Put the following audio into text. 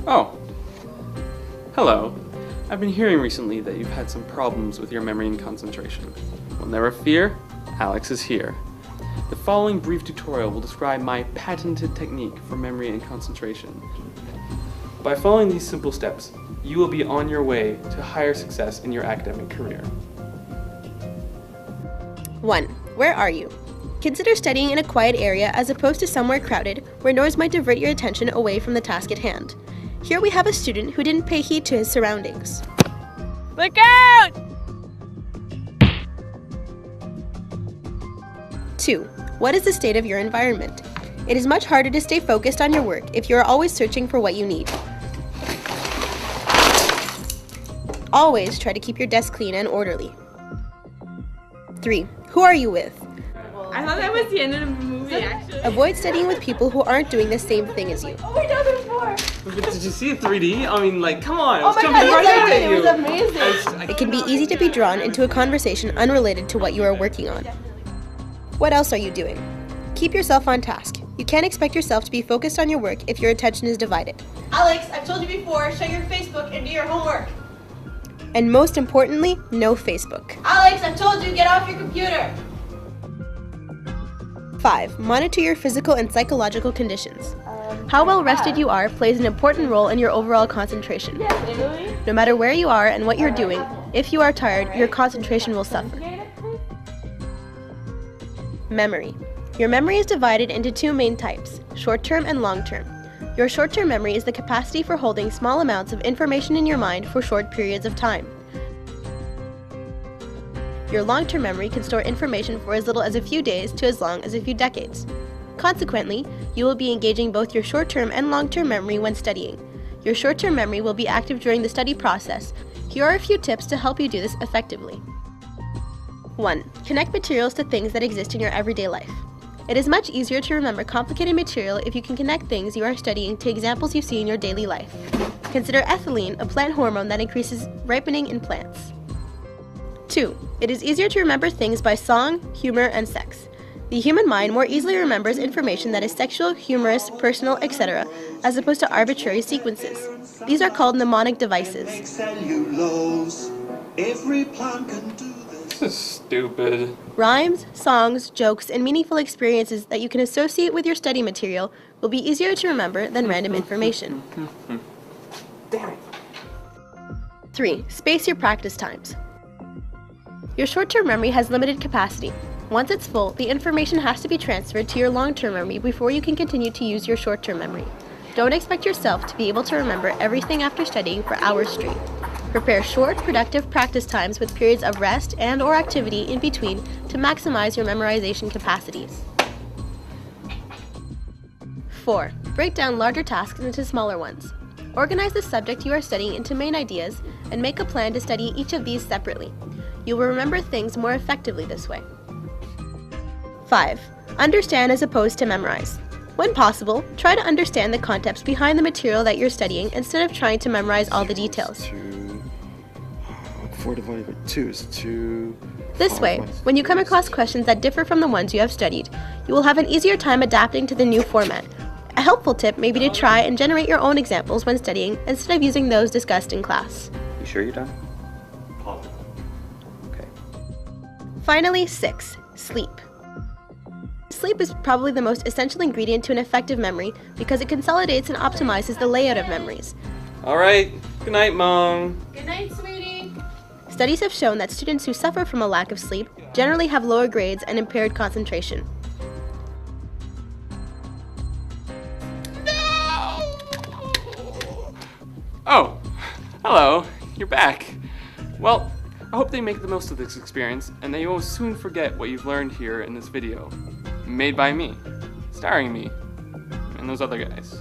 Oh, hello. I've been hearing recently that you've had some problems with your memory and concentration. Well, never fear, Alex is here. The following brief tutorial will describe my patented technique for memory and concentration. By following these simple steps, you will be on your way to higher success in your academic career. 1. Where are you? Consider studying in a quiet area as opposed to somewhere crowded where noise might divert your attention away from the task at hand. Here we have a student who didn't pay heed to his surroundings. Look out! 2. What is the state of your environment? It is much harder to stay focused on your work if you are always searching for what you need. Always try to keep your desk clean and orderly. 3. Who are you with? I thought that was the end of the movie, actually. Avoid studying with people who aren't doing the same thing as you. Oh my god, there's more! But did you see it 3D? I mean, like, come on, I Oh was my jumping god, right out at it you. was amazing! It can be easy to be drawn into a conversation unrelated to what you are working on. What else are you doing? Keep yourself on task. You can't expect yourself to be focused on your work if your attention is divided. Alex, I've told you before, shut your Facebook and do your homework. And most importantly, no Facebook. Alex, I've told you, get off your computer. 5. Monitor your physical and psychological conditions. How well rested you are plays an important role in your overall concentration. No matter where you are and what you're doing, if you are tired, your concentration will suffer. Memory. Your memory is divided into two main types, short-term and long-term. Your short-term memory is the capacity for holding small amounts of information in your mind for short periods of time. Your long-term memory can store information for as little as a few days to as long as a few decades. Consequently, you will be engaging both your short-term and long-term memory when studying. Your short-term memory will be active during the study process. Here are a few tips to help you do this effectively. 1. Connect materials to things that exist in your everyday life. It is much easier to remember complicated material if you can connect things you are studying to examples you see in your daily life. Consider ethylene, a plant hormone that increases ripening in plants. 2. It is easier to remember things by song, humor, and sex. The human mind more easily remembers information that is sexual, humorous, personal, etc., as opposed to arbitrary sequences. These are called mnemonic devices. Every plant can do this. This is stupid. Rhymes, songs, jokes, and meaningful experiences that you can associate with your study material will be easier to remember than random information. 3. Space your practice times. Your short-term memory has limited capacity. Once it's full, the information has to be transferred to your long-term memory before you can continue to use your short-term memory. Don't expect yourself to be able to remember everything after studying for hours straight. Prepare short, productive practice times with periods of rest and/or activity in between to maximize your memorization capacities. 4. Break down larger tasks into smaller ones. Organize the subject you are studying into main ideas and make a plan to study each of these separately. You will remember things more effectively this way. 5. Understand as opposed to memorize. When possible, try to understand the concepts behind the material that you're studying instead of trying to memorize all the details. 4 divided by 2 is 2. This way, when you come across questions that differ from the ones you have studied, you will have an easier time adapting to the new format. A helpful tip may be to try and generate your own examples when studying instead of using those discussed in class. You sure you're done? Okay. Finally, 6. Sleep. Sleep is probably the most essential ingredient to an effective memory because it consolidates and optimizes the layout of memories. All right, good night, Mom. Good night, sweetie. Studies have shown that students who suffer from a lack of sleep generally have lower grades and impaired concentration. Oh, hello, you're back. Well, I hope they make the most of this experience and that you will soon forget what you've learned here in this video. Made by me, starring me, and those other guys.